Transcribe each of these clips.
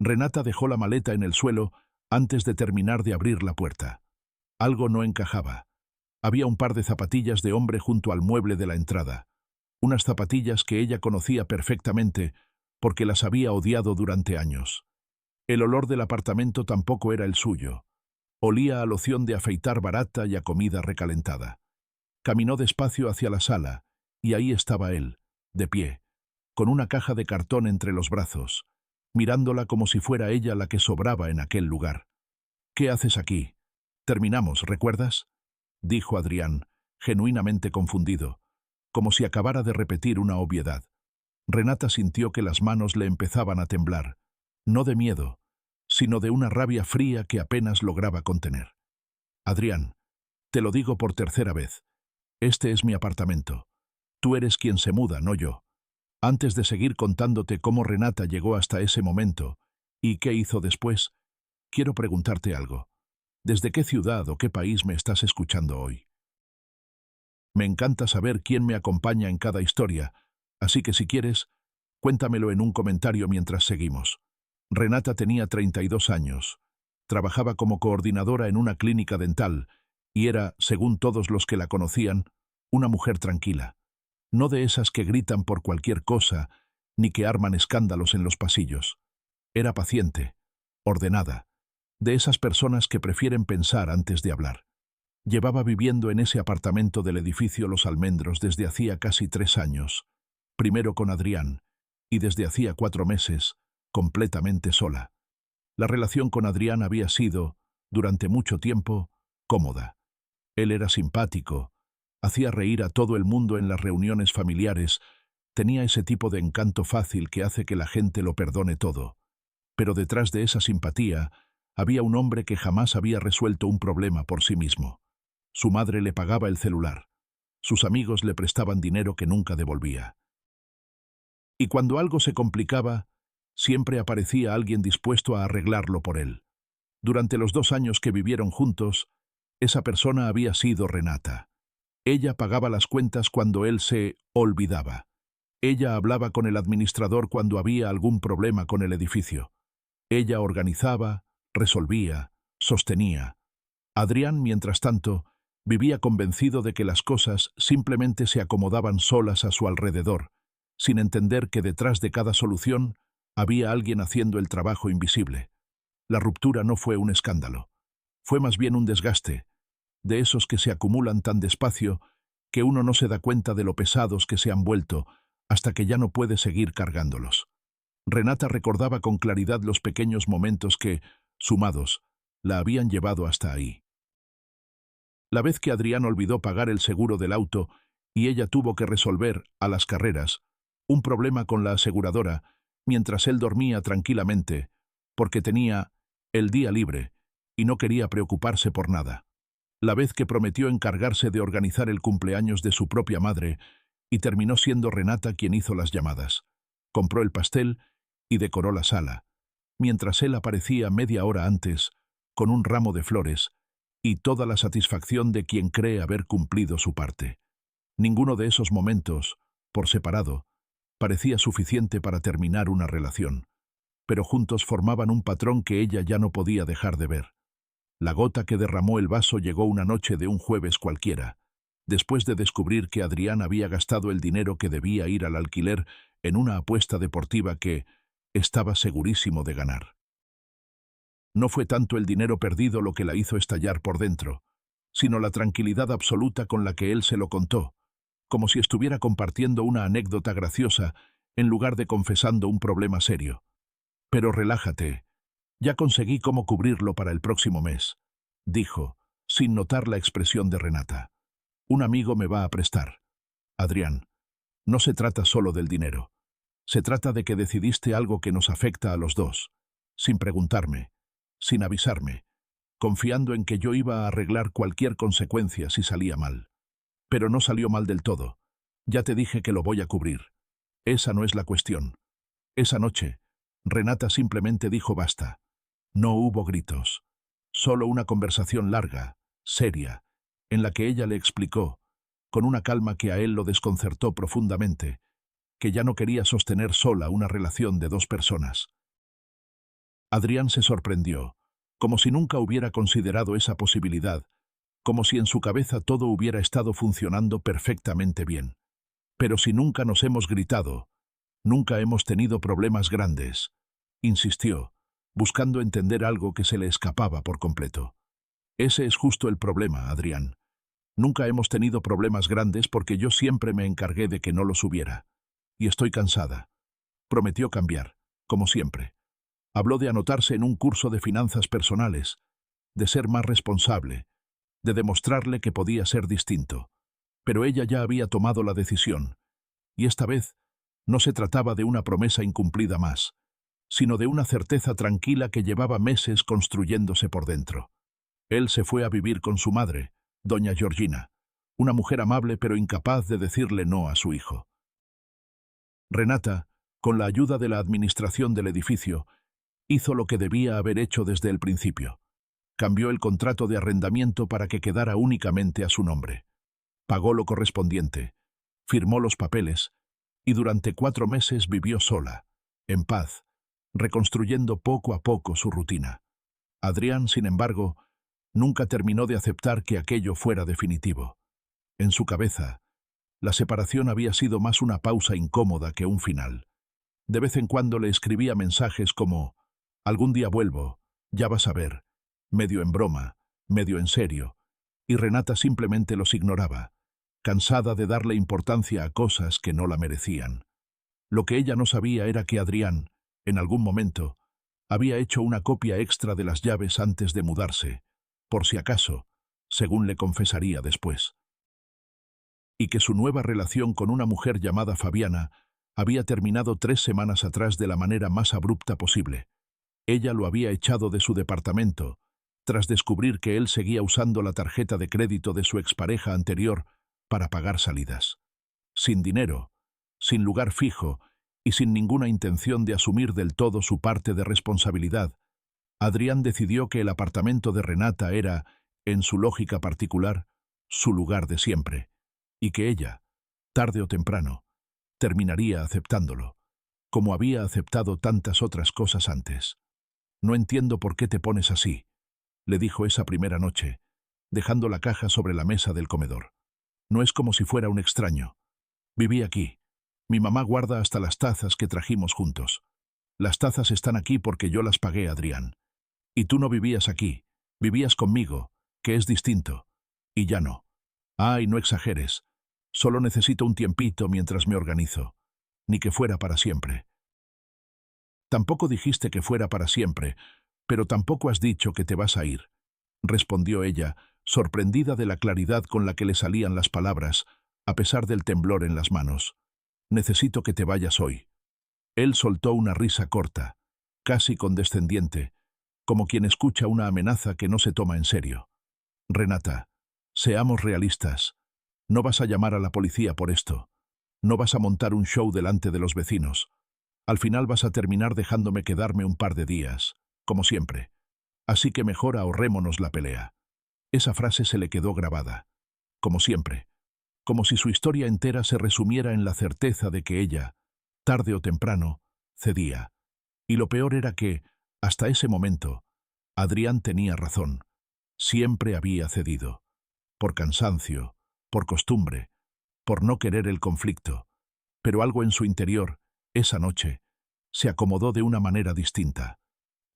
Renata dejó la maleta en el suelo antes de terminar de abrir la puerta. Algo no encajaba. Había un par de zapatillas de hombre junto al mueble de la entrada. Unas zapatillas que ella conocía perfectamente porque las había odiado durante años. El olor del apartamento tampoco era el suyo. Olía a loción de afeitar barata y a comida recalentada. Caminó despacio hacia la sala, y ahí estaba él, de pie, con una caja de cartón entre los brazos, mirándola como si fuera ella la que sobraba en aquel lugar. «¿Qué haces aquí? Terminamos, ¿recuerdas?», dijo Adrián, genuinamente confundido, como si acabara de repetir una obviedad. Renata sintió que las manos le empezaban a temblar, no de miedo, sino de una rabia fría que apenas lograba contener. «Adrián, te lo digo por tercera vez. Este es mi apartamento. Tú eres quien se muda, no yo. Antes de seguir contándote cómo Renata llegó hasta ese momento y qué hizo después, quiero preguntarte algo. ¿Desde qué ciudad o qué país me estás escuchando hoy? Me encanta saber quién me acompaña en cada historia, así que si quieres, cuéntamelo en un comentario mientras seguimos». Renata tenía 32 años. Trabajaba como coordinadora en una clínica dental y era, según todos los que la conocían, una mujer tranquila. No de esas que gritan por cualquier cosa ni que arman escándalos en los pasillos. Era paciente, ordenada, de esas personas que prefieren pensar antes de hablar. Llevaba viviendo en ese apartamento del edificio Los Almendros desde hacía casi 3 años, primero con Adrián, y desde hacía 4 meses, completamente sola. La relación con Adrián había sido, durante mucho tiempo, cómoda. Él era simpático, hacía reír a todo el mundo en las reuniones familiares, tenía ese tipo de encanto fácil que hace que la gente lo perdone todo. Pero detrás de esa simpatía había un hombre que jamás había resuelto un problema por sí mismo. Su madre le pagaba el celular. Sus amigos le prestaban dinero que nunca devolvía. Y cuando algo se complicaba, siempre aparecía alguien dispuesto a arreglarlo por él. Durante los 2 años que vivieron juntos, esa persona había sido Renata. Ella pagaba las cuentas cuando él se olvidaba. Ella hablaba con el administrador cuando había algún problema con el edificio. Ella organizaba, resolvía, sostenía. Adrián, mientras tanto, vivía convencido de que las cosas simplemente se acomodaban solas a su alrededor, sin entender que detrás de cada solución había alguien haciendo el trabajo invisible. La ruptura no fue un escándalo. Fue más bien un desgaste, de esos que se acumulan tan despacio que uno no se da cuenta de lo pesados que se han vuelto hasta que ya no puede seguir cargándolos. Renata recordaba con claridad los pequeños momentos que, sumados, la habían llevado hasta ahí. La vez que Adrián olvidó pagar el seguro del auto y ella tuvo que resolver, a las carreras, un problema con la aseguradora mientras él dormía tranquilamente, porque tenía el día libre y no quería preocuparse por nada. La vez que prometió encargarse de organizar el cumpleaños de su propia madre y terminó siendo Renata quien hizo las llamadas. Compró el pastel y decoró la sala, mientras él aparecía media hora antes, con un ramo de flores y toda la satisfacción de quien cree haber cumplido su parte. Ninguno de esos momentos, por separado, parecía suficiente para terminar una relación, pero juntos formaban un patrón que ella ya no podía dejar de ver. La gota que derramó el vaso llegó una noche de un jueves cualquiera, después de descubrir que Adrián había gastado el dinero que debía ir al alquiler en una apuesta deportiva que estaba segurísimo de ganar. No fue tanto el dinero perdido lo que la hizo estallar por dentro, sino la tranquilidad absoluta con la que él se lo contó, como si estuviera compartiendo una anécdota graciosa en lugar de confesando un problema serio. «Pero relájate, ya conseguí cómo cubrirlo para el próximo mes», dijo, sin notar la expresión de Renata. «Un amigo me va a prestar. Adrián, no se trata solo del dinero. Se trata de que decidiste algo que nos afecta a los dos, sin preguntarme, sin avisarme, confiando en que yo iba a arreglar cualquier consecuencia si salía mal. Pero no salió mal del todo. Ya te dije que lo voy a cubrir. Esa no es la cuestión. Esa noche, Renata simplemente dijo basta. No hubo gritos. Solo una conversación larga, seria, en la que ella le explicó, con una calma que a él lo desconcertó profundamente, que ya no quería sostener sola una relación de 2 personas. Adrián se sorprendió, como si nunca hubiera considerado esa posibilidad, como si en su cabeza todo hubiera estado funcionando perfectamente bien. Pero si nunca nos hemos gritado, nunca hemos tenido problemas grandes, insistió, buscando entender algo que se le escapaba por completo. Ese es justo el problema, Adrián. Nunca hemos tenido problemas grandes porque yo siempre me encargué de que no los hubiera. Y estoy cansada. Prometió cambiar, como siempre. Habló de anotarse en un curso de finanzas personales, de ser más responsable, de demostrarle que podía ser distinto. Pero ella ya había tomado la decisión, y esta vez no se trataba de una promesa incumplida más, sino de una certeza tranquila que llevaba meses construyéndose por dentro. Él se fue a vivir con su madre, doña Georgina, una mujer amable pero incapaz de decirle no a su hijo. Renata, con la ayuda de la administración del edificio, hizo lo que debía haber hecho desde el principio. Cambió el contrato de arrendamiento para que quedara únicamente a su nombre. Pagó lo correspondiente, firmó los papeles, y durante 4 meses vivió sola, en paz, reconstruyendo poco a poco su rutina. Adrián, sin embargo, nunca terminó de aceptar que aquello fuera definitivo. En su cabeza, la separación había sido más una pausa incómoda que un final. De vez en cuando le escribía mensajes como «Algún día vuelvo, ya vas a ver», medio en broma, medio en serio, y Renata simplemente los ignoraba, cansada de darle importancia a cosas que no la merecían. Lo que ella no sabía era que Adrián, en algún momento, había hecho una copia extra de las llaves antes de mudarse, por si acaso, según le confesaría después. Y que su nueva relación con una mujer llamada Fabiana había terminado 3 semanas atrás de la manera más abrupta posible. Ella lo había echado de su departamento, tras descubrir que él seguía usando la tarjeta de crédito de su expareja anterior para pagar salidas. Sin dinero, sin lugar fijo y sin ninguna intención de asumir del todo su parte de responsabilidad, Adrián decidió que el apartamento de Renata era, en su lógica particular, su lugar de siempre, y que ella, tarde o temprano, terminaría aceptándolo, como había aceptado tantas otras cosas antes. «No entiendo por qué te pones así», le dijo esa primera noche, dejando la caja sobre la mesa del comedor. «No es como si fuera un extraño. Viví aquí. Mi mamá guarda hasta las tazas que trajimos juntos. Las tazas están aquí porque yo las pagué, Adrián. Y tú no vivías aquí, vivías conmigo, que es distinto. Y ya no. Ay, no exageres. Solo necesito un tiempito mientras me organizo. Ni que fuera para siempre». «Tampoco dijiste que fuera para siempre, pero tampoco has dicho que te vas a ir», respondió ella, sorprendida de la claridad con la que le salían las palabras, a pesar del temblor en las manos. «Necesito que te vayas hoy». Él soltó una risa corta, casi condescendiente, como quien escucha una amenaza que no se toma en serio. «Renata, seamos realistas. No vas a llamar a la policía por esto. No vas a montar un show delante de los vecinos. Al final vas a terminar dejándome quedarme un par de días, como siempre. Así que mejor ahorrémonos la pelea». Esa frase se le quedó grabada, como siempre, como si su historia entera se resumiera en la certeza de que ella, tarde o temprano, cedía. Y lo peor era que, hasta ese momento, Adrián tenía razón. Siempre había cedido. Por cansancio, por costumbre, por no querer el conflicto. Pero algo en su interior, esa noche, se acomodó de una manera distinta.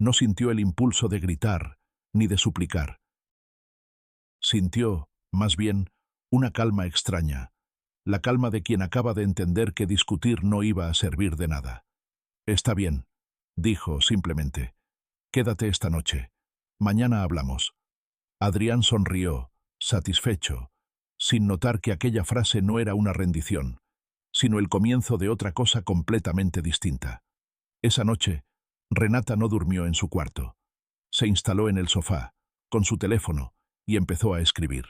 No sintió el impulso de gritar, ni de suplicar. Sintió, más bien, una calma extraña, la calma de quien acaba de entender que discutir no iba a servir de nada. «Está bien», dijo simplemente. «Quédate esta noche. Mañana hablamos». Adrián sonrió, satisfecho, sin notar que aquella frase no era una rendición, sino el comienzo de otra cosa completamente distinta. Esa noche, Renata no durmió en su cuarto. Se instaló en el sofá, con su teléfono, y empezó a escribir.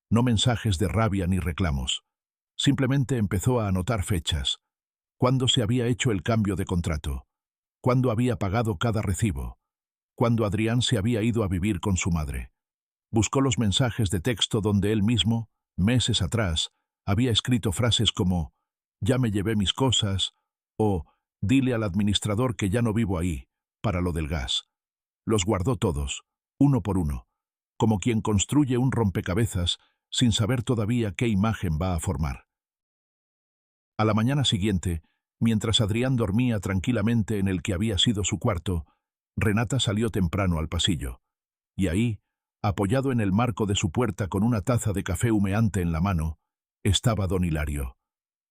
No mensajes de rabia ni reclamos. Simplemente empezó a anotar fechas. Cuándo se había hecho el cambio de contrato. Cuándo había pagado cada recibo. Cuándo Adrián se había ido a vivir con su madre. Buscó los mensajes de texto donde él mismo, meses atrás, había escrito frases como «Ya me llevé mis cosas» o «Dile al administrador que ya no vivo ahí», para lo del gas. Los guardó todos, uno por uno, como quien construye un rompecabezas sin saber todavía qué imagen va a formar. A la mañana siguiente, mientras Adrián dormía tranquilamente en el que había sido su cuarto, Renata salió temprano al pasillo. Y ahí, apoyado en el marco de su puerta con una taza de café humeante en la mano, estaba don Hilario.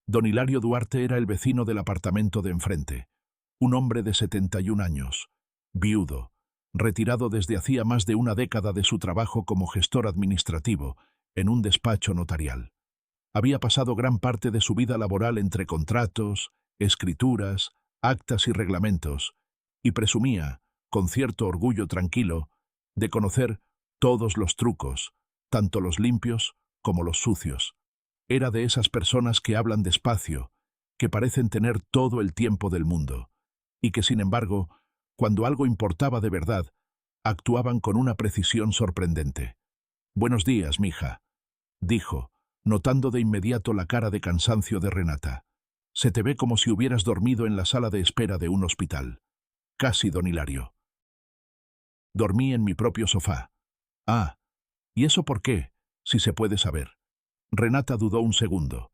Don Hilario Duarte era el vecino del apartamento de enfrente, un hombre de 71 años, viudo, retirado desde hacía más de una década de su trabajo como gestor administrativo en un despacho notarial. Había pasado gran parte de su vida laboral entre contratos, escrituras, actas y reglamentos, y presumía, con cierto orgullo tranquilo, de conocer todos los trucos, tanto los limpios como los sucios. Era de esas personas que hablan despacio, que parecen tener todo el tiempo del mundo, y que, sin embargo, cuando algo importaba de verdad, actuaban con una precisión sorprendente. «Buenos días, mija», dijo, notando de inmediato la cara de cansancio de Renata. «Se te ve como si hubieras dormido en la sala de espera de un hospital». «Casi, don Hilario. Dormí en mi propio sofá». «Ah, ¿y eso por qué, si se puede saber?» Renata dudó un segundo,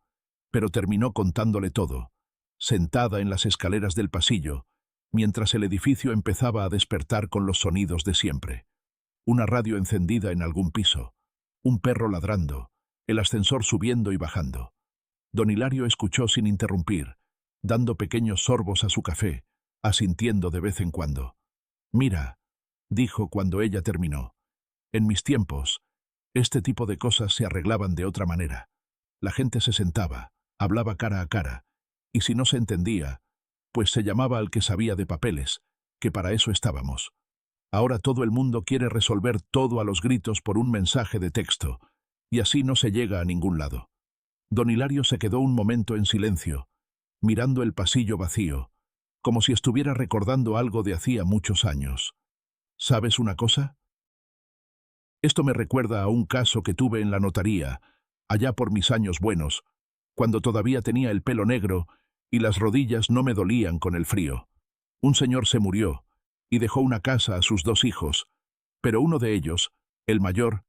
pero terminó contándole todo, sentada en las escaleras del pasillo, mientras el edificio empezaba a despertar con los sonidos de siempre. Una radio encendida en algún piso, un perro ladrando, el ascensor subiendo y bajando. Don Hilario escuchó sin interrumpir, dando pequeños sorbos a su café, asintiendo de vez en cuando. «Mira», dijo cuando ella terminó, «en mis tiempos, este tipo de cosas se arreglaban de otra manera. La gente se sentaba, hablaba cara a cara, y si no se entendía, pues se llamaba al que sabía de papeles, que para eso estábamos. Ahora todo el mundo quiere resolver todo a los gritos por un mensaje de texto, y así no se llega a ningún lado». Don Hilario se quedó un momento en silencio, mirando el pasillo vacío, como si estuviera recordando algo de hacía muchos años. «¿Sabes una cosa? Esto me recuerda a un caso que tuve en la notaría, allá por mis años buenos, cuando todavía tenía el pelo negro y las rodillas no me dolían con el frío. Un señor se murió y dejó una casa a sus 2 hijos, pero uno de ellos, el mayor,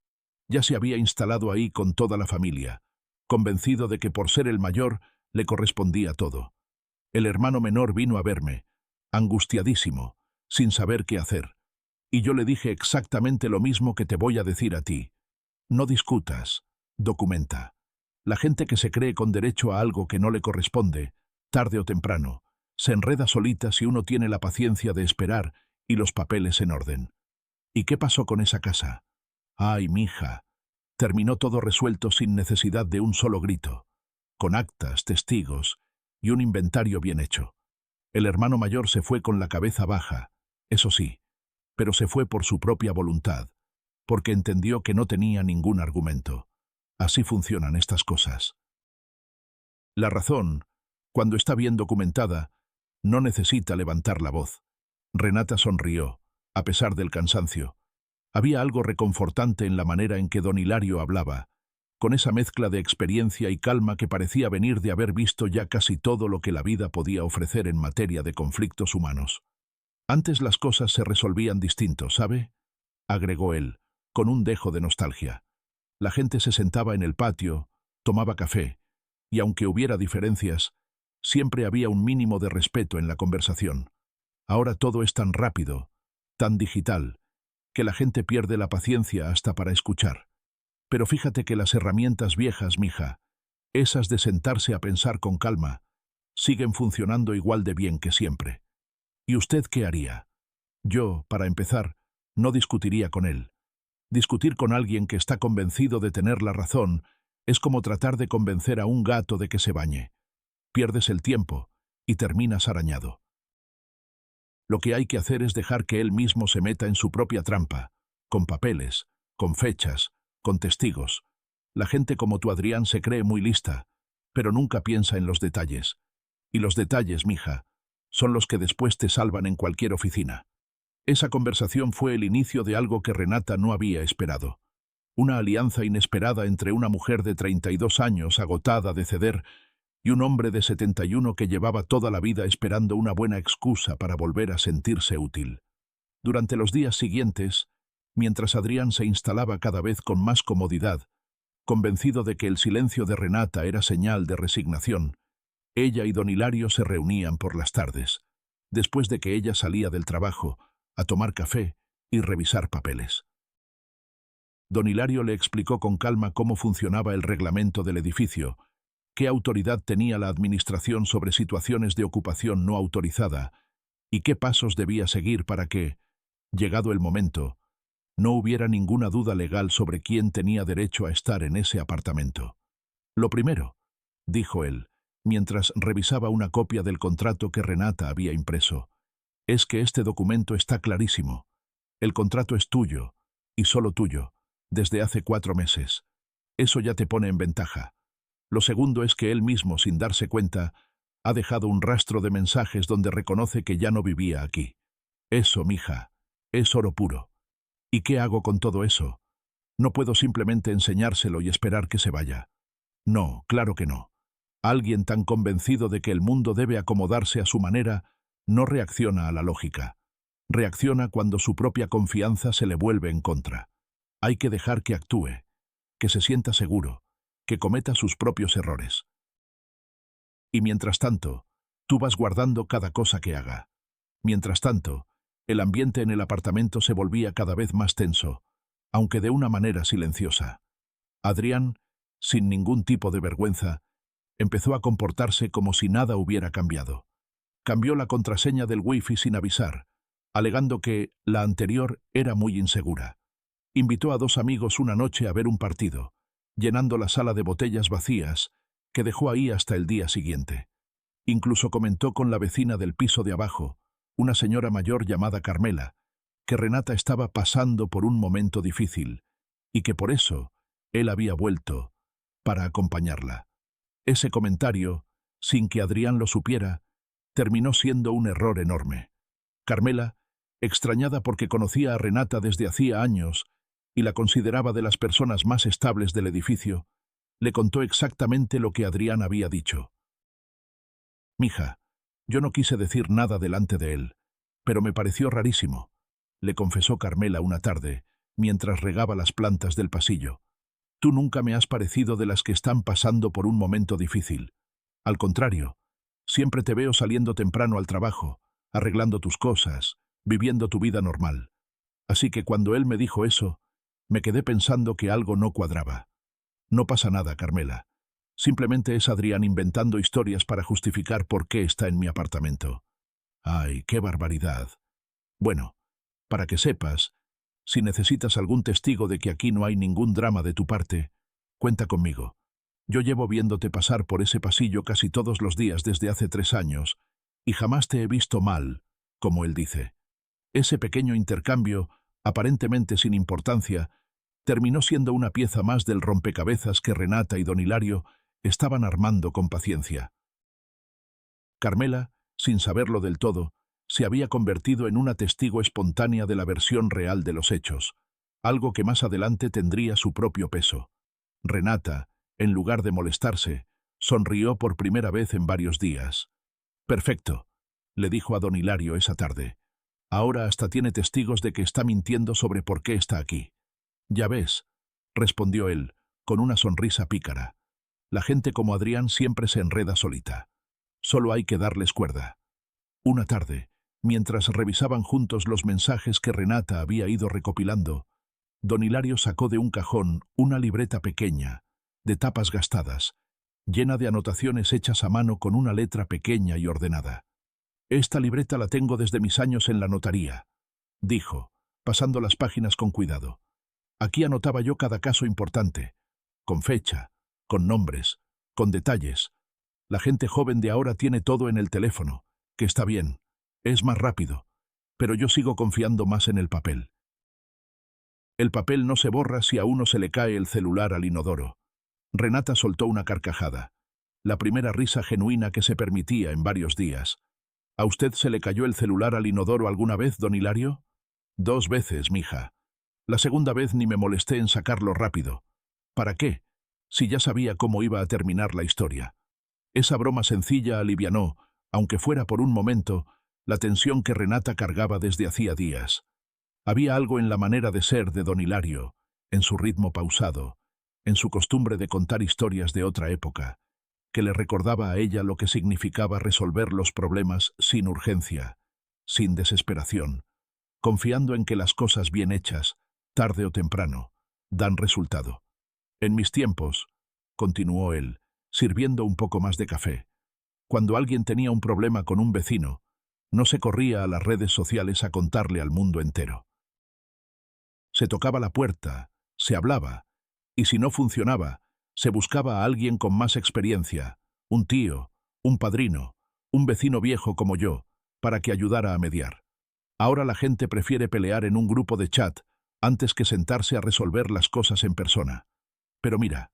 ya se había instalado ahí con toda la familia, convencido de que por ser el mayor le correspondía todo. El hermano menor vino a verme, angustiadísimo, sin saber qué hacer, y yo le dije exactamente lo mismo que te voy a decir a ti. No discutas, documenta. La gente que se cree con derecho a algo que no le corresponde, tarde o temprano, se enreda solita si uno tiene la paciencia de esperar y los papeles en orden. ¿Y qué pasó con esa casa? Ay, mija, terminó todo resuelto sin necesidad de un solo grito, con actas, testigos y un inventario bien hecho. El hermano mayor se fue con la cabeza baja, eso sí, pero se fue por su propia voluntad, porque entendió que no tenía ningún argumento. Así funcionan estas cosas. La razón, cuando está bien documentada, no necesita levantar la voz. Renata sonrió, a pesar del cansancio. Había algo reconfortante en la manera en que don Hilario hablaba, con esa mezcla de experiencia y calma que parecía venir de haber visto ya casi todo lo que la vida podía ofrecer en materia de conflictos humanos. Antes las cosas se resolvían distinto, ¿sabe?, agregó él, con un dejo de nostalgia. La gente se sentaba en el patio, tomaba café, y aunque hubiera diferencias, siempre había un mínimo de respeto en la conversación. Ahora todo es tan rápido, tan digital, que la gente pierde la paciencia hasta para escuchar. Pero fíjate que las herramientas viejas, mija, esas de sentarse a pensar con calma, siguen funcionando igual de bien que siempre. ¿Y usted qué haría? Yo, para empezar, no discutiría con él. Discutir con alguien que está convencido de tener la razón es como tratar de convencer a un gato de que se bañe. Pierdes el tiempo y terminas arañado. Lo que hay que hacer es dejar que él mismo se meta en su propia trampa, con papeles, con fechas, con testigos. La gente como tu Adrián se cree muy lista, pero nunca piensa en los detalles. Y los detalles, mija, son los que después te salvan en cualquier oficina. Esa conversación fue el inicio de algo que Renata no había esperado. Una alianza inesperada entre una mujer de 32 años agotada de ceder y un hombre de 71 que llevaba toda la vida esperando una buena excusa para volver a sentirse útil. Durante los días siguientes, mientras Adrián se instalaba cada vez con más comodidad, convencido de que el silencio de Renata era señal de resignación, ella y don Hilario se reunían por las tardes, después de que ella salía del trabajo, a tomar café y revisar papeles. Don Hilario le explicó con calma cómo funcionaba el reglamento del edificio, qué autoridad tenía la administración sobre situaciones de ocupación no autorizada y qué pasos debía seguir para que, llegado el momento, no hubiera ninguna duda legal sobre quién tenía derecho a estar en ese apartamento. Lo primero, dijo él, mientras revisaba una copia del contrato que Renata había impreso, es que este documento está clarísimo. El contrato es tuyo, y solo tuyo, desde hace 4 meses. Eso ya te pone en ventaja. Lo segundo es que él mismo, sin darse cuenta, ha dejado un rastro de mensajes donde reconoce que ya no vivía aquí. Eso, mija, es oro puro. ¿Y qué hago con todo eso? No puedo simplemente enseñárselo y esperar que se vaya. No, claro que no. Alguien tan convencido de que el mundo debe acomodarse a su manera no reacciona a la lógica. Reacciona cuando su propia confianza se le vuelve en contra. Hay que dejar que actúe, que se sienta seguro, que cometa sus propios errores. Y mientras tanto, tú vas guardando cada cosa que haga. Mientras tanto, el ambiente en el apartamento se volvía cada vez más tenso, aunque de una manera silenciosa. Adrián, sin ningún tipo de vergüenza, empezó a comportarse como si nada hubiera cambiado. Cambió la contraseña del wifi sin avisar, alegando que la anterior era muy insegura. Invitó a 2 amigos una noche a ver un partido, llenando la sala de botellas vacías, que dejó ahí hasta el día siguiente. Incluso comentó con la vecina del piso de abajo, una señora mayor llamada Carmela, que Renata estaba pasando por un momento difícil, y que por eso él había vuelto para acompañarla. Ese comentario, sin que Adrián lo supiera, terminó siendo un error enorme. Carmela, extrañada porque conocía a Renata desde hacía años y la consideraba de las personas más estables del edificio, le contó exactamente lo que Adrián había dicho. «Mija, yo no quise decir nada delante de él, pero me pareció rarísimo», le confesó Carmela una tarde, mientras regaba las plantas del pasillo. «Tú nunca me has parecido de las que están pasando por un momento difícil. Al contrario, siempre te veo saliendo temprano al trabajo, arreglando tus cosas, viviendo tu vida normal. Así que cuando él me dijo eso, me quedé pensando que algo no cuadraba. No pasa nada, Carmela. Simplemente es Adrián inventando historias para justificar por qué está en mi apartamento». «Ay, qué barbaridad. Bueno, para que sepas, si necesitas algún testigo de que aquí no hay ningún drama de tu parte, cuenta conmigo. Yo llevo viéndote pasar por ese pasillo casi todos los días desde hace 3 años, y jamás te he visto mal, como él dice». Ese pequeño intercambio, aparentemente sin importancia, terminó siendo una pieza más del rompecabezas que Renata y don Hilario estaban armando con paciencia. Carmela, sin saberlo del todo, se había convertido en una testigo espontánea de la versión real de los hechos, algo que más adelante tendría su propio peso. Renata, en lugar de molestarse, sonrió por primera vez en varios días. «Perfecto», le dijo a don Hilario esa tarde. «Ahora hasta tiene testigos de que está mintiendo sobre por qué está aquí». «Ya ves», respondió él, con una sonrisa pícara. «La gente como Adrián siempre se enreda solita. Solo hay que darles cuerda». Una tarde, mientras revisaban juntos los mensajes que Renata había ido recopilando, don Hilario sacó de un cajón una libreta pequeña, de tapas gastadas, llena de anotaciones hechas a mano con una letra pequeña y ordenada. «Esta libreta la tengo desde mis años en la notaría», dijo, pasando las páginas con cuidado. «Aquí anotaba yo cada caso importante, con fecha, con nombres, con detalles. La gente joven de ahora tiene todo en el teléfono, que está bien, es más rápido, pero yo sigo confiando más en el papel. El papel no se borra si a uno se le cae el celular al inodoro». Renata soltó una carcajada, la primera risa genuina que se permitía en varios días. «¿A usted se le cayó el celular al inodoro alguna vez, don Hilario?» «2 veces, mija. La segunda vez ni me molesté en sacarlo rápido. ¿Para qué? Si ya sabía cómo iba a terminar la historia. Esa broma sencilla alivianó, aunque fuera por un momento, la tensión que Renata cargaba desde hacía días. Había algo en la manera de ser de don Hilario, en su ritmo pausado, en su costumbre de contar historias de otra época, que le recordaba a ella lo que significaba resolver los problemas sin urgencia, sin desesperación, confiando en que las cosas bien hechas, tarde o temprano, dan resultado. En mis tiempos, continuó él, sirviendo un poco más de café, cuando alguien tenía un problema con un vecino, no se corría a las redes sociales a contarle al mundo entero. Se tocaba la puerta, se hablaba, y si no funcionaba, se buscaba a alguien con más experiencia, un tío, un padrino, un vecino viejo como yo, para que ayudara a mediar. Ahora la gente prefiere pelear en un grupo de chat antes que sentarse a resolver las cosas en persona. Pero mira,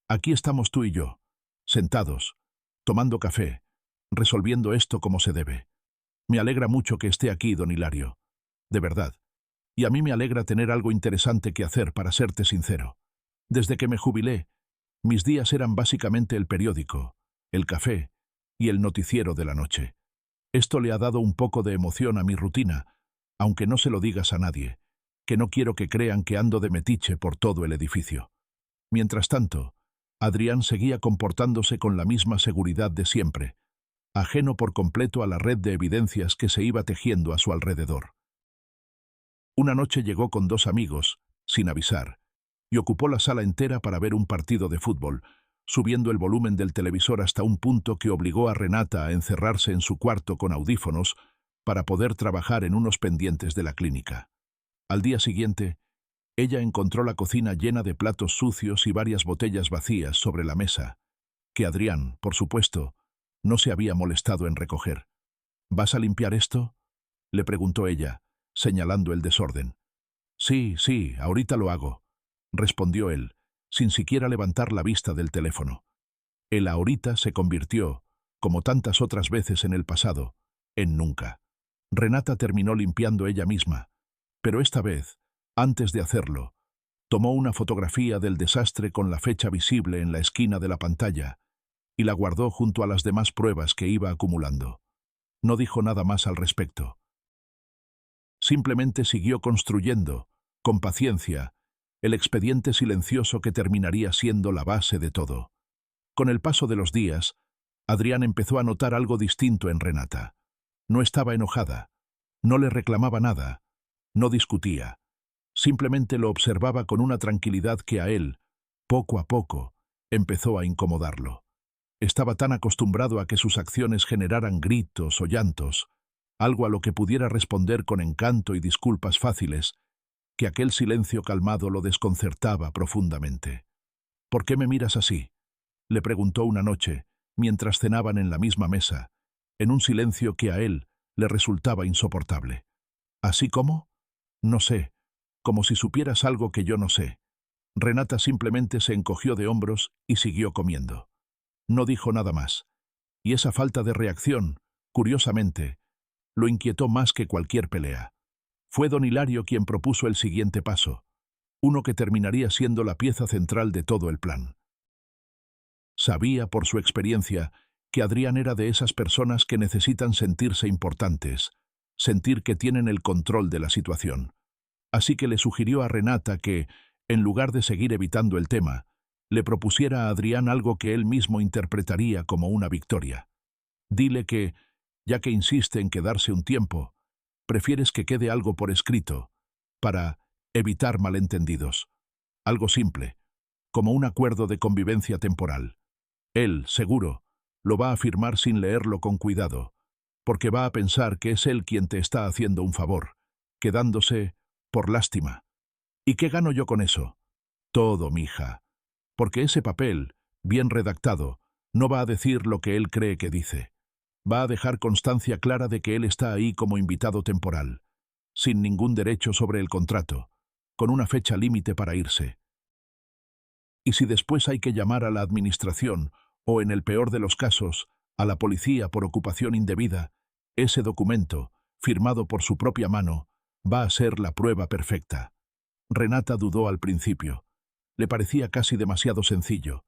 aquí estamos tú y yo, sentados, tomando café, resolviendo esto como se debe. Me alegra mucho que esté aquí, don Hilario. De verdad. Y a mí me alegra tener algo interesante que hacer, para serte sincero. Desde que me jubilé, mis días eran básicamente el periódico, el café y el noticiero de la noche. Esto le ha dado un poco de emoción a mi rutina, aunque no se lo digas a nadie, que no quiero que crean que ando de metiche por todo el edificio. Mientras tanto, Adrián seguía comportándose con la misma seguridad de siempre, ajeno por completo a la red de evidencias que se iba tejiendo a su alrededor. Una noche llegó con 2 amigos, sin avisar, y ocupó la sala entera para ver un partido de fútbol, subiendo el volumen del televisor hasta un punto que obligó a Renata a encerrarse en su cuarto con audífonos para poder trabajar en unos pendientes de la clínica. Al día siguiente, ella encontró la cocina llena de platos sucios y varias botellas vacías sobre la mesa, que Adrián, por supuesto, no se había molestado en recoger. ¿Vas a limpiar esto?, le preguntó ella, señalando el desorden. Sí, ahorita lo hago, respondió él, sin siquiera levantar la vista del teléfono. El ahorita se convirtió, como tantas otras veces en el pasado, en nunca. Renata terminó limpiando ella misma, pero esta vez, antes de hacerlo, tomó una fotografía del desastre con la fecha visible en la esquina de la pantalla y la guardó junto a las demás pruebas que iba acumulando. No dijo nada más al respecto. Simplemente siguió construyendo, con paciencia, el expediente silencioso que terminaría siendo la base de todo. Con el paso de los días, Adrián empezó a notar algo distinto en Renata. No estaba enojada, no le reclamaba nada, no discutía. Simplemente lo observaba con una tranquilidad que a él, poco a poco, empezó a incomodarlo. Estaba tan acostumbrado a que sus acciones generaran gritos o llantos, algo a lo que pudiera responder con encanto y disculpas fáciles, que aquel silencio calmado lo desconcertaba profundamente. ¿Por qué me miras así?, le preguntó una noche, mientras cenaban en la misma mesa, en un silencio que a él le resultaba insoportable. ¿Así cómo? No sé, como si supieras algo que yo no sé. Renata simplemente se encogió de hombros y siguió comiendo. No dijo nada más, y esa falta de reacción, curiosamente, lo inquietó más que cualquier pelea. Fue don Hilario quien propuso el siguiente paso, uno que terminaría siendo la pieza central de todo el plan. Sabía, por su experiencia, que Adrián era de esas personas que necesitan sentirse importantes, sentir que tienen el control de la situación. Así que le sugirió a Renata que, en lugar de seguir evitando el tema, le propusiera a Adrián algo que él mismo interpretaría como una victoria. Dile que, ya que insiste en quedarse un tiempo, prefieres que quede algo por escrito, para evitar malentendidos. Algo simple, como un acuerdo de convivencia temporal. Él, seguro, lo va a firmar sin leerlo con cuidado, porque va a pensar que es él quien te está haciendo un favor, quedándose por lástima. ¿Y qué gano yo con eso? Todo, mija. Porque ese papel, bien redactado, no va a decir lo que él cree que dice. Va a dejar constancia clara de que él está ahí como invitado temporal, sin ningún derecho sobre el contrato, con una fecha límite para irse. Y si después hay que llamar a la administración, o en el peor de los casos, a la policía por ocupación indebida, ese documento, firmado por su propia mano, va a ser la prueba perfecta. Renata dudó al principio. Le parecía casi demasiado sencillo,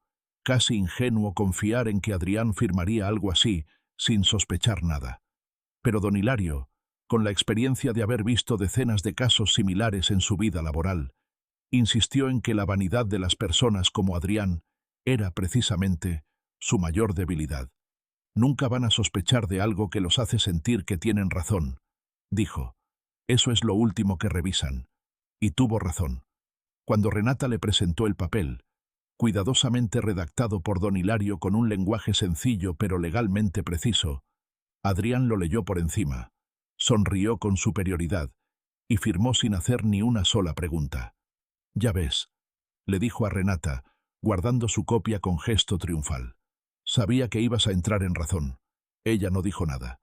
casi ingenuo confiar en que Adrián firmaría algo así, sin sospechar nada. Pero don Hilario, con la experiencia de haber visto decenas de casos similares en su vida laboral, insistió en que la vanidad de las personas como Adrián era precisamente su mayor debilidad. Nunca van a sospechar de algo que los hace sentir que tienen razón, dijo. Eso es lo último que revisan. Y tuvo razón. Cuando Renata le presentó el papel, cuidadosamente redactado por don Hilario con un lenguaje sencillo pero legalmente preciso, Adrián lo leyó por encima, sonrió con superioridad y firmó sin hacer ni una sola pregunta. «Ya ves», le dijo a Renata, guardando su copia con gesto triunfal. «Sabía que ibas a entrar en razón». Ella no dijo nada.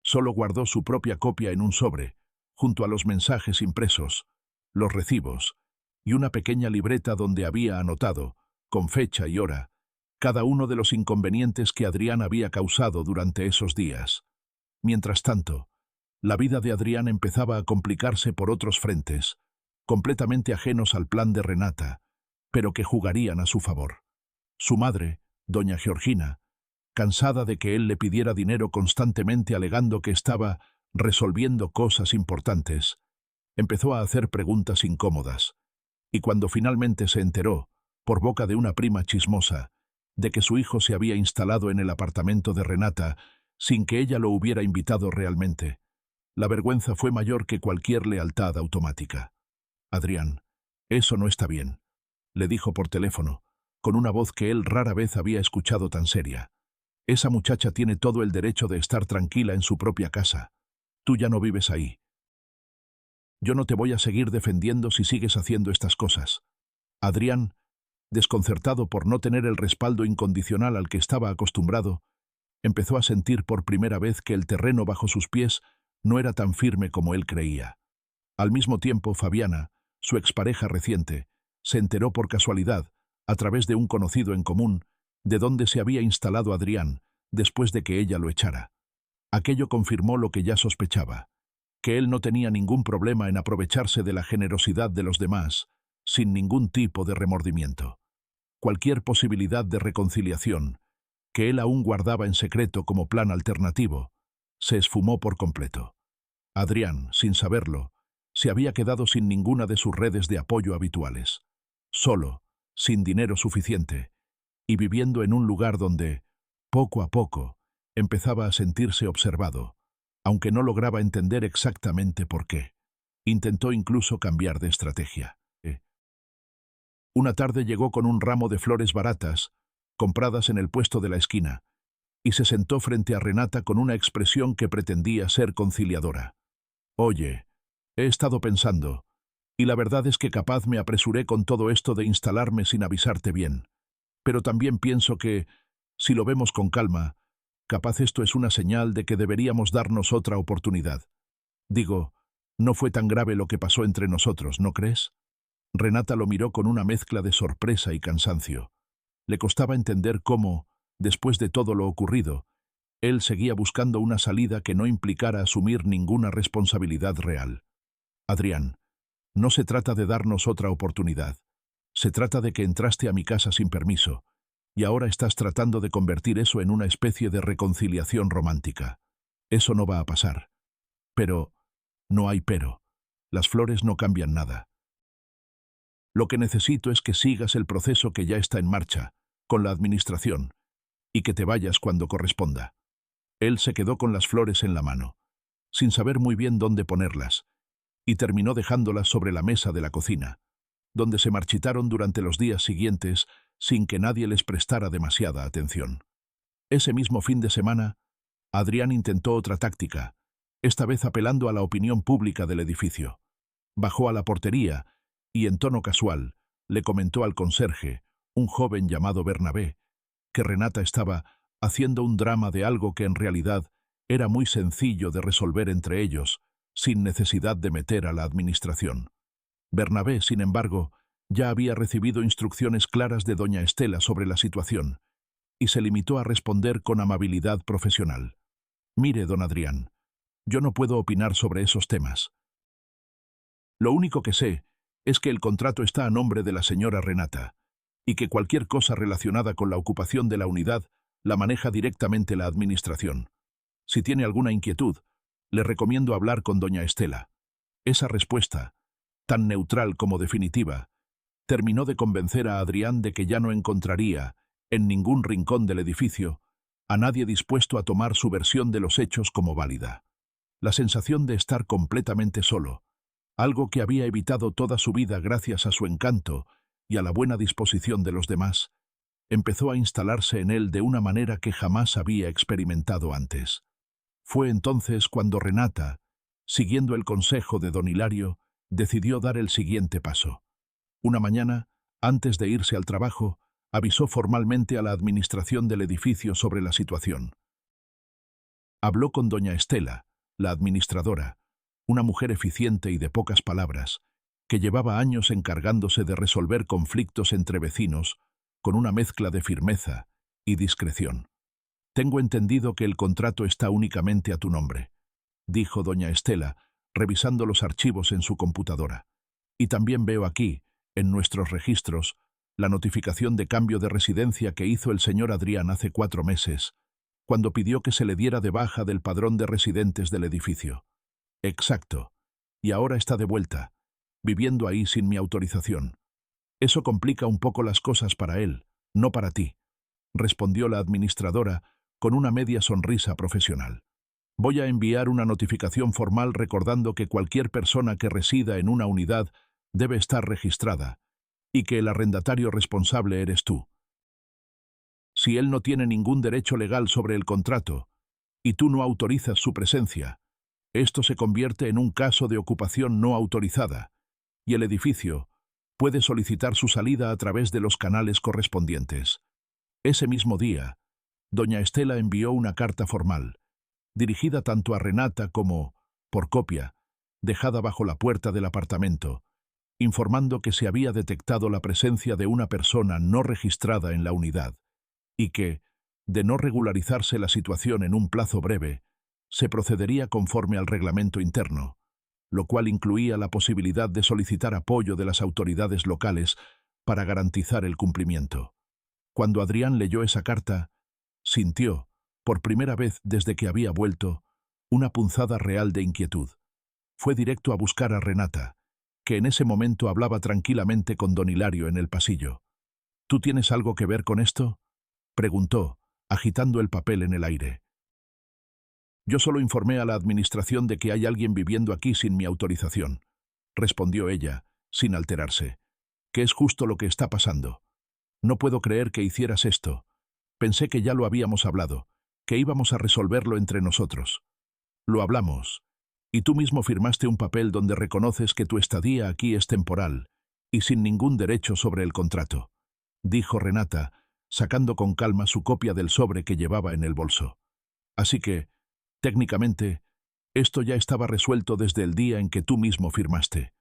Solo guardó su propia copia en un sobre, junto a los mensajes impresos, los recibos y una pequeña libreta donde había anotado, con fecha y hora, cada uno de los inconvenientes que Adrián había causado durante esos días. Mientras tanto, la vida de Adrián empezaba a complicarse por otros frentes, completamente ajenos al plan de Renata, pero que jugarían a su favor. Su madre, doña Georgina, cansada de que él le pidiera dinero constantemente alegando que estaba resolviendo cosas importantes, empezó a hacer preguntas incómodas, y cuando finalmente se enteró, por boca de una prima chismosa, de que su hijo se había instalado en el apartamento de Renata sin que ella lo hubiera invitado realmente, la vergüenza fue mayor que cualquier lealtad automática. «Adrián, eso no está bien», le dijo por teléfono, con una voz que él rara vez había escuchado tan seria. «Esa muchacha tiene todo el derecho de estar tranquila en su propia casa. Tú ya no vives ahí. Yo no te voy a seguir defendiendo si sigues haciendo estas cosas». Adrián, desconcertado por no tener el respaldo incondicional al que estaba acostumbrado, empezó a sentir por primera vez que el terreno bajo sus pies no era tan firme como él creía. Al mismo tiempo, Fabiana, su expareja reciente, se enteró por casualidad, a través de un conocido en común, de dónde se había instalado Adrián después de que ella lo echara. Aquello confirmó lo que ya sospechaba, que él no tenía ningún problema en aprovecharse de la generosidad de los demás, sin ningún tipo de remordimiento. Cualquier posibilidad de reconciliación, que él aún guardaba en secreto como plan alternativo, se esfumó por completo. Adrián, sin saberlo, se había quedado sin ninguna de sus redes de apoyo habituales, solo, sin dinero suficiente, y viviendo en un lugar donde, poco a poco, empezaba a sentirse observado, aunque no lograba entender exactamente por qué. Intentó incluso cambiar de estrategia. Una tarde llegó con un ramo de flores baratas, compradas en el puesto de la esquina, y se sentó frente a Renata con una expresión que pretendía ser conciliadora. «Oye, he estado pensando, y la verdad es que capaz me apresuré con todo esto de instalarme sin avisarte bien. Pero también pienso que, si lo vemos con calma, capaz esto es una señal de que deberíamos darnos otra oportunidad. Digo, no fue tan grave lo que pasó entre nosotros, ¿no crees?» Renata lo miró con una mezcla de sorpresa y cansancio. Le costaba entender cómo, después de todo lo ocurrido, él seguía buscando una salida que no implicara asumir ninguna responsabilidad real. «Adrián, no se trata de darnos otra oportunidad. Se trata de que entraste a mi casa sin permiso, y ahora estás tratando de convertir eso en una especie de reconciliación romántica. Eso no va a pasar. Pero, no hay pero. Las flores no cambian nada. Lo que necesito es que sigas el proceso que ya está en marcha, con la administración, y que te vayas cuando corresponda». Él se quedó con las flores en la mano, sin saber muy bien dónde ponerlas, y terminó dejándolas sobre la mesa de la cocina, donde se marchitaron durante los días siguientes sin que nadie les prestara demasiada atención. Ese mismo fin de semana, Adrián intentó otra táctica, esta vez apelando a la opinión pública del edificio. Bajó a la portería y, en tono casual, le comentó al conserje, un joven llamado Bernabé, que Renata estaba haciendo un drama de algo que en realidad era muy sencillo de resolver entre ellos, sin necesidad de meter a la administración. Bernabé, sin embargo, ya había recibido instrucciones claras de doña Estela sobre la situación, y se limitó a responder con amabilidad profesional. «Mire, don Adrián, yo no puedo opinar sobre esos temas. Lo único que sé es que el contrato está a nombre de la señora Renata, y que cualquier cosa relacionada con la ocupación de la unidad la maneja directamente la administración. Si tiene alguna inquietud, le recomiendo hablar con doña Estela. Esa respuesta, tan neutral como definitiva, terminó de convencer a Adrián de que ya no encontraría, en ningún rincón del edificio, a nadie dispuesto a tomar su versión de los hechos como válida. La sensación de estar completamente solo, algo que había evitado toda su vida gracias a su encanto y a la buena disposición de los demás, empezó a instalarse en él de una manera que jamás había experimentado antes. Fue entonces cuando Renata, siguiendo el consejo de don Hilario, decidió dar el siguiente paso. Una mañana, antes de irse al trabajo, avisó formalmente a la administración del edificio sobre la situación. Habló con doña Estela, la administradora, una mujer eficiente y de pocas palabras, que llevaba años encargándose de resolver conflictos entre vecinos con una mezcla de firmeza y discreción. «Tengo entendido que el contrato está únicamente a tu nombre», dijo doña Estela, revisando los archivos en su computadora. «Y también veo aquí, en nuestros registros, la notificación de cambio de residencia que hizo el señor Adrián hace 4 meses, cuando pidió que se le diera de baja del padrón de residentes del edificio». «Exacto. Y ahora está de vuelta, viviendo ahí sin mi autorización. Eso complica un poco las cosas para él, no para ti», respondió la administradora con una media sonrisa profesional. «Voy a enviar una notificación formal recordando que cualquier persona que resida en una unidad debe estar registrada y que el arrendatario responsable eres tú. Si él no tiene ningún derecho legal sobre el contrato y tú no autorizas su presencia, esto se convierte en un caso de ocupación no autorizada y el edificio puede solicitar su salida a través de los canales correspondientes». Ese mismo día, doña Estela envió una carta formal, dirigida tanto a Renata como, por copia, dejada bajo la puerta del apartamento, informando que se había detectado la presencia de una persona no registrada en la unidad y que, de no regularizarse la situación en un plazo breve, se procedería conforme al reglamento interno, lo cual incluía la posibilidad de solicitar apoyo de las autoridades locales para garantizar el cumplimiento. Cuando Adrián leyó esa carta, sintió, por primera vez desde que había vuelto, una punzada real de inquietud. Fue directo a buscar a Renata, que en ese momento hablaba tranquilamente con don Hilario en el pasillo. «¿Tú tienes algo que ver con esto?», preguntó, agitando el papel en el aire. «Yo solo informé a la administración de que hay alguien viviendo aquí sin mi autorización», respondió ella, sin alterarse. «Que es justo lo que está pasando. No puedo creer que hicieras esto. Pensé que ya lo habíamos hablado, que íbamos a resolverlo entre nosotros. Lo hablamos, y tú mismo firmaste un papel donde reconoces que tu estadía aquí es temporal y sin ningún derecho sobre el contrato», dijo Renata, sacando con calma su copia del sobre que llevaba en el bolso. «Así que, técnicamente, esto ya estaba resuelto desde el día en que tú mismo firmaste».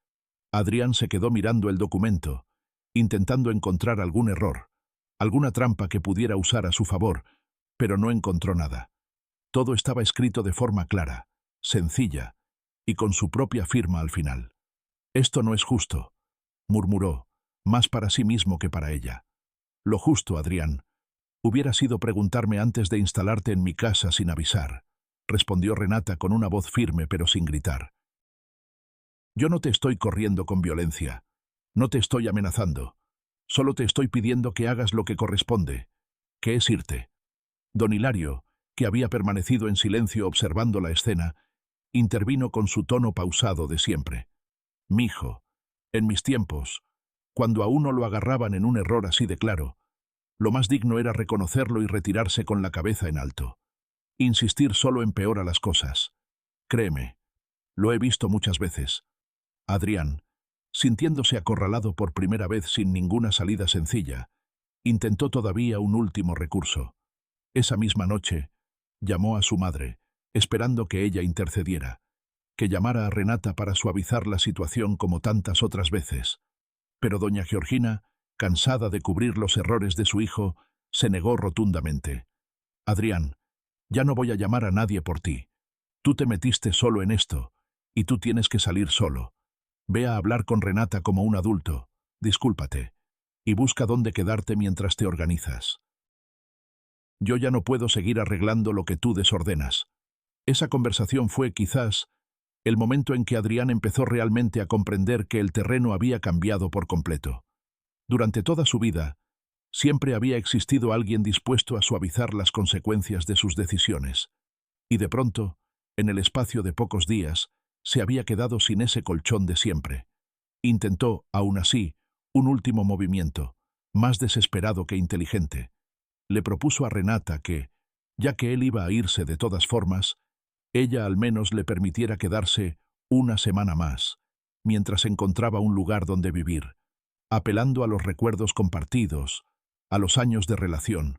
Adrián se quedó mirando el documento, intentando encontrar algún error, alguna trampa que pudiera usar a su favor, pero no encontró nada. Todo estaba escrito de forma clara, sencilla, y con su propia firma al final. «Esto no es justo», murmuró, más para sí mismo que para ella. «Lo justo, Adrián, hubiera sido preguntarme antes de instalarte en mi casa sin avisar», respondió Renata con una voz firme pero sin gritar. «Yo no te estoy corriendo con violencia, no te estoy amenazando, solo te estoy pidiendo que hagas lo que corresponde, que es irte». Don Hilario, que había permanecido en silencio observando la escena, intervino con su tono pausado de siempre. «Mijo, en mis tiempos, cuando a uno lo agarraban en un error así de claro, lo más digno era reconocerlo y retirarse con la cabeza en alto. Insistir solo empeora las cosas. Créeme, lo he visto muchas veces». Adrián, sintiéndose acorralado por primera vez sin ninguna salida sencilla, intentó todavía un último recurso. Esa misma noche, llamó a su madre, esperando que ella intercediera, que llamara a Renata para suavizar la situación como tantas otras veces. Pero doña Georgina, cansada de cubrir los errores de su hijo, se negó rotundamente. «Adrián, ya no voy a llamar a nadie por ti. Tú te metiste solo en esto, y tú tienes que salir solo. Ve a hablar con Renata como un adulto. Discúlpate. y busca dónde quedarte mientras te organizas. Yo ya no puedo seguir arreglando lo que tú desordenas. Esa conversación fue, quizás, el momento en que Adrián empezó realmente a comprender que el terreno había cambiado por completo. Durante toda su vida, siempre había existido alguien dispuesto a suavizar las consecuencias de sus decisiones. Y de pronto, en el espacio de pocos días, se había quedado sin ese colchón de siempre. Intentó, aún así, un último movimiento, más desesperado que inteligente. Le propuso a Renata que, ya que él iba a irse de todas formas, ella al menos le permitiera quedarse una semana más, mientras encontraba un lugar donde vivir, apelando a los recuerdos compartidos, a los años de relación,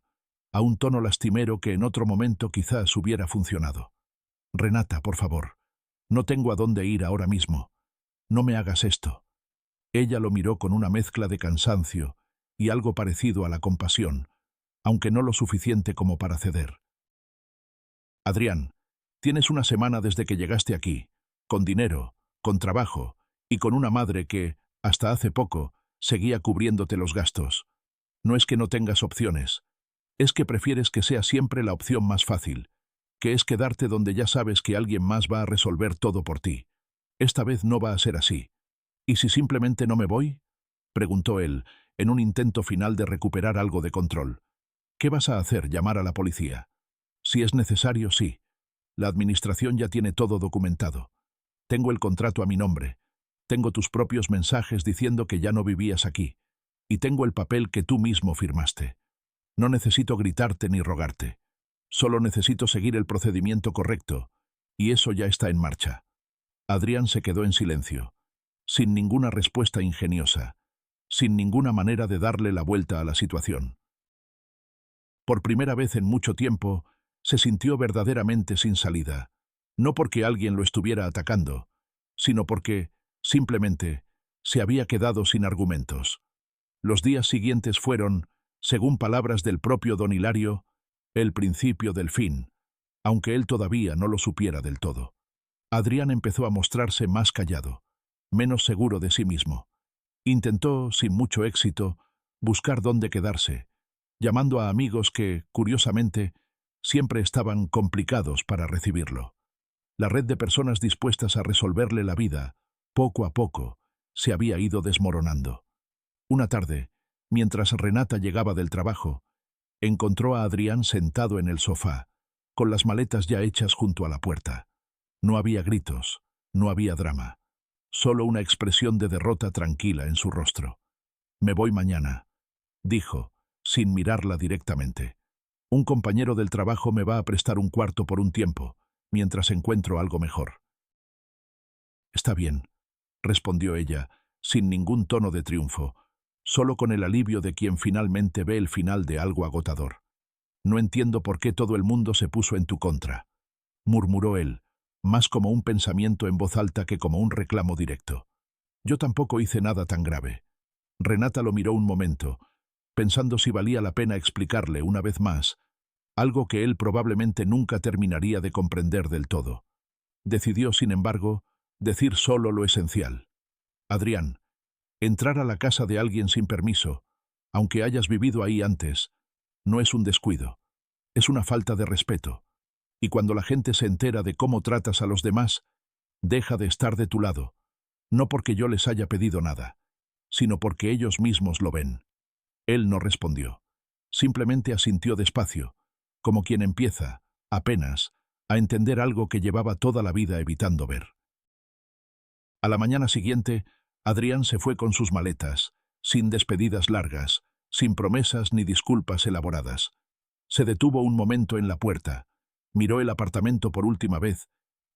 a un tono lastimero que en otro momento quizás hubiera funcionado. Renata, por favor, no tengo a dónde ir ahora mismo. No me hagas esto. Ella lo miró con una mezcla de cansancio y algo parecido a la compasión, aunque no lo suficiente como para ceder. Adrián, tienes una semana desde que llegaste aquí, con dinero, con trabajo y con una madre que, hasta hace poco, seguía cubriéndote los gastos. No es que no tengas opciones, es que prefieres que sea siempre la opción más fácil, que es quedarte donde ya sabes que alguien más va a resolver todo por ti. Esta vez no va a ser así. ¿Y si simplemente no me voy?, preguntó él, en un intento final de recuperar algo de control. ¿Qué vas a hacer? ¿Llamar a la policía? Si es necesario, sí. La administración ya tiene todo documentado. Tengo el contrato a mi nombre. Tengo tus propios mensajes diciendo que ya no vivías aquí. Y tengo el papel que tú mismo firmaste. No necesito gritarte ni rogarte. Solo necesito seguir el procedimiento correcto. Y eso ya está en marcha. Adrián se quedó en silencio, sin ninguna respuesta ingeniosa, sin ninguna manera de darle la vuelta a la situación. Por primera vez en mucho tiempo, se sintió verdaderamente sin salida, no porque alguien lo estuviera atacando, sino porque, simplemente, se había quedado sin argumentos. Los días siguientes fueron, según palabras del propio don Hilario, el principio del fin, aunque él todavía no lo supiera del todo. Adrián empezó a mostrarse más callado, menos seguro de sí mismo. Intentó, sin mucho éxito, buscar dónde quedarse, llamando a amigos que, curiosamente, siempre estaban complicados para recibirlo. La red de personas dispuestas a resolverle la vida, poco a poco, se había ido desmoronando. Una tarde, mientras Renata llegaba del trabajo, encontró a Adrián sentado en el sofá, con las maletas ya hechas junto a la puerta. No había gritos, no había drama, solo una expresión de derrota tranquila en su rostro. «Me voy mañana», dijo, sin mirarla directamente. «Un compañero del trabajo me va a prestar un cuarto por un tiempo, mientras encuentro algo mejor». «Está bien», respondió ella, sin ningún tono de triunfo, solo con el alivio de quien finalmente ve el final de algo agotador. «No entiendo por qué todo el mundo se puso en tu contra», murmuró él, más como un pensamiento en voz alta que como un reclamo directo. «Yo tampoco hice nada tan grave». Renata lo miró un momento, pensando si valía la pena explicarle una vez más algo que él probablemente nunca terminaría de comprender del todo. Decidió, sin embargo, decir solo lo esencial. «Adrián, entrar a la casa de alguien sin permiso, aunque hayas vivido ahí antes, no es un descuido, es una falta de respeto. Y cuando la gente se entera de cómo tratas a los demás, deja de estar de tu lado, no porque yo les haya pedido nada, sino porque ellos mismos lo ven». Él no respondió. Simplemente asintió despacio, como quien empieza, apenas, a entender algo que llevaba toda la vida evitando ver. A la mañana siguiente, Adrián se fue con sus maletas, sin despedidas largas, sin promesas ni disculpas elaboradas. Se detuvo un momento en la puerta, miró el apartamento por última vez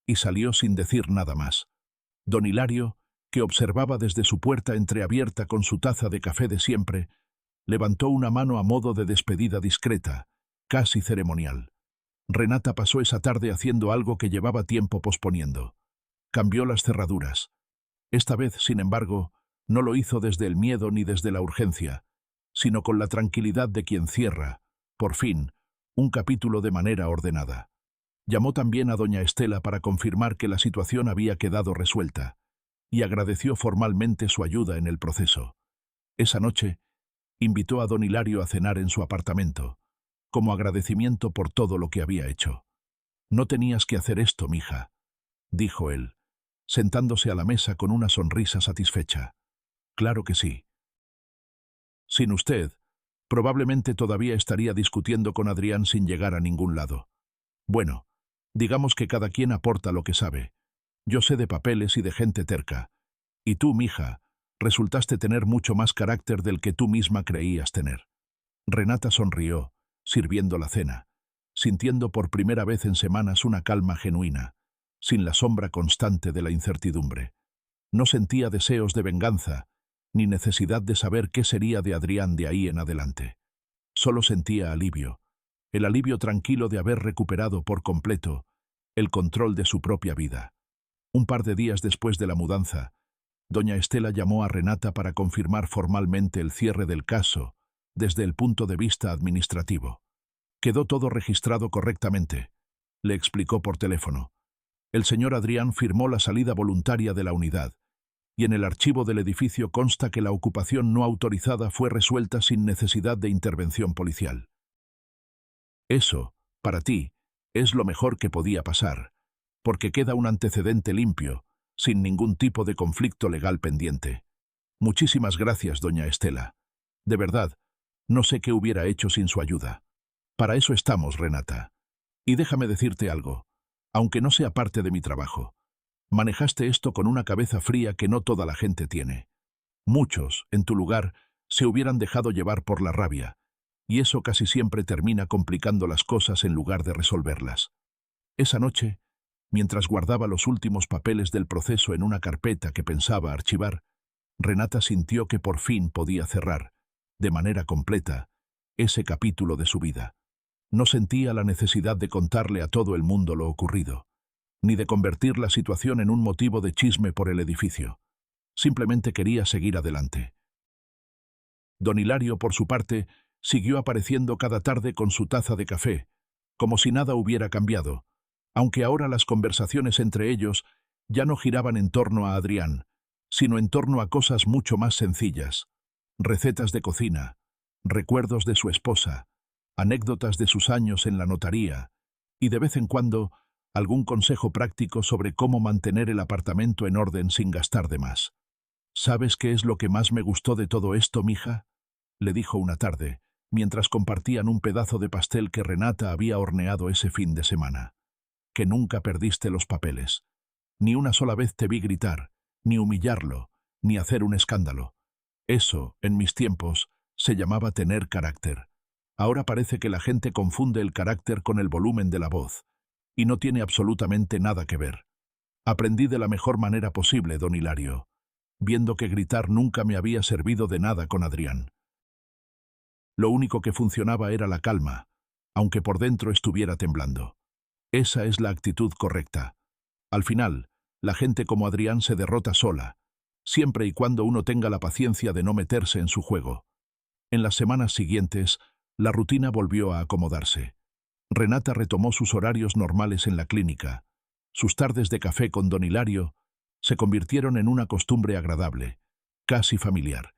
y salió sin decir nada más. Don Hilario, que observaba desde su puerta entreabierta con su taza de café de siempre, levantó una mano a modo de despedida discreta, casi ceremonial. Renata pasó esa tarde haciendo algo que llevaba tiempo posponiendo. Cambió las cerraduras. Esta vez, sin embargo, no lo hizo desde el miedo ni desde la urgencia, sino con la tranquilidad de quien cierra, por fin, un capítulo de manera ordenada. Llamó también a doña Estela para confirmar que la situación había quedado resuelta, y agradeció formalmente su ayuda en el proceso. Esa noche, Invitó a don Hilario a cenar en su apartamento, como agradecimiento por todo lo que había hecho. «No tenías que hacer esto, mija», dijo él, sentándose a la mesa con una sonrisa satisfecha. «Claro que sí. Sin usted, probablemente todavía estaría discutiendo con Adrián sin llegar a ningún lado. Bueno, digamos que cada quien aporta lo que sabe. Yo sé de papeles y de gente terca. Y tú, mija, resultaste tener mucho más carácter del que tú misma creías tener». Renata sonrió, sirviendo la cena, sintiendo por primera vez en semanas una calma genuina, sin la sombra constante de la incertidumbre. No sentía deseos de venganza, ni necesidad de saber qué sería de Adrián de ahí en adelante. Solo sentía alivio, el alivio tranquilo de haber recuperado por completo el control de su propia vida. Un par de días después de la mudanza, doña Estela llamó a Renata para confirmar formalmente el cierre del caso desde el punto de vista administrativo. «Quedó todo registrado correctamente», le explicó por teléfono. «El señor Adrián firmó la salida voluntaria de la unidad, y en el archivo del edificio consta que la ocupación no autorizada fue resuelta sin necesidad de intervención policial. Eso, para ti, es lo mejor que podía pasar, porque queda un antecedente limpio, sin ningún tipo de conflicto legal pendiente. Muchísimas gracias, doña Estela. De verdad, no sé qué hubiera hecho sin su ayuda. Para eso estamos, Renata. Y déjame decirte algo, aunque no sea parte de mi trabajo. Manejaste esto con una cabeza fría que no toda la gente tiene. Muchos, en tu lugar, se hubieran dejado llevar por la rabia, y eso casi siempre termina complicando las cosas en lugar de resolverlas. Esa noche, mientras guardaba los últimos papeles del proceso en una carpeta que pensaba archivar, Renata sintió que por fin podía cerrar, de manera completa, ese capítulo de su vida. No sentía la necesidad de contarle a todo el mundo lo ocurrido, ni de convertir la situación en un motivo de chisme por el edificio. Simplemente quería seguir adelante. Don Hilario, por su parte, siguió apareciendo cada tarde con su taza de café, como si nada hubiera cambiado, aunque ahora las conversaciones entre ellos ya no giraban en torno a Adrián, sino en torno a cosas mucho más sencillas: recetas de cocina, recuerdos de su esposa, anécdotas de sus años en la notaría, y de vez en cuando algún consejo práctico sobre cómo mantener el apartamento en orden sin gastar de más. «¿Sabes qué es lo que más me gustó de todo esto, mija?», le dijo una tarde, mientras compartían un pedazo de pastel que Renata había horneado ese fin de semana. «Que nunca perdiste los papeles. Ni una sola vez te vi gritar, ni humillarlo, ni hacer un escándalo. Eso, en mis tiempos, se llamaba tener carácter. Ahora parece que la gente confunde el carácter con el volumen de la voz, y no tiene absolutamente nada que ver. Aprendí de la mejor manera posible, don Hilario, viendo que gritar nunca me había servido de nada con Adrián. Lo único que funcionaba era la calma, aunque por dentro estuviera temblando. Esa es la actitud correcta. Al final, la gente como Adrián se derrota sola, siempre y cuando uno tenga la paciencia de no meterse en su juego. En las semanas siguientes, la rutina volvió a acomodarse. Renata retomó sus horarios normales en la clínica. Sus tardes de café con don Hilario se convirtieron en una costumbre agradable, casi familiar,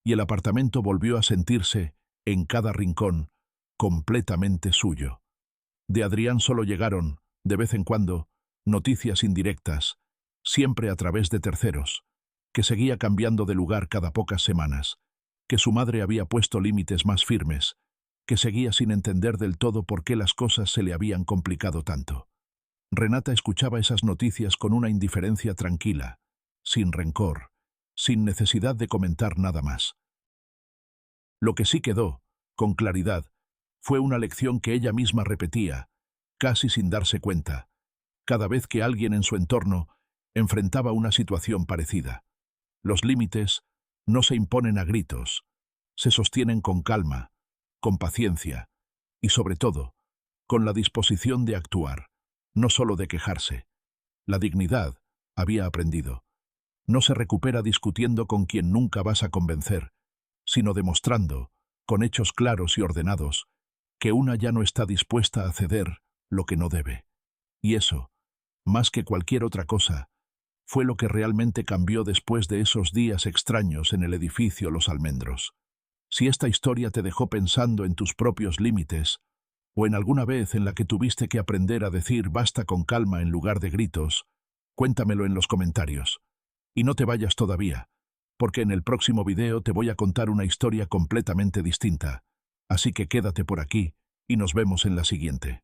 y el apartamento volvió a sentirse, en cada rincón, completamente suyo. De Adrián solo llegaron, de vez en cuando, noticias indirectas, siempre a través de terceros, que seguía cambiando de lugar cada pocas semanas, que su madre había puesto límites más firmes, que seguía sin entender del todo por qué las cosas se le habían complicado tanto. Renata escuchaba esas noticias con una indiferencia tranquila, sin rencor, sin necesidad de comentar nada más. Lo que sí quedó, con claridad, fue una lección que ella misma repetía, casi sin darse cuenta, cada vez que alguien en su entorno enfrentaba una situación parecida. Los límites no se imponen a gritos, se sostienen con calma, con paciencia y, sobre todo, con la disposición de actuar, no solo de quejarse. La dignidad, había aprendido, no se recupera discutiendo con quien nunca vas a convencer, sino demostrando, con hechos claros y ordenados, que una ya no está dispuesta a ceder lo que no debe. Y eso, más que cualquier otra cosa, fue lo que realmente cambió después de esos días extraños en el edificio Los Almendros. Si esta historia te dejó pensando en tus propios límites, o en alguna vez en la que tuviste que aprender a decir basta con calma en lugar de gritos, cuéntamelo en los comentarios. Y no te vayas todavía, porque en el próximo video te voy a contar una historia completamente distinta. Así que quédate por aquí y nos vemos en la siguiente.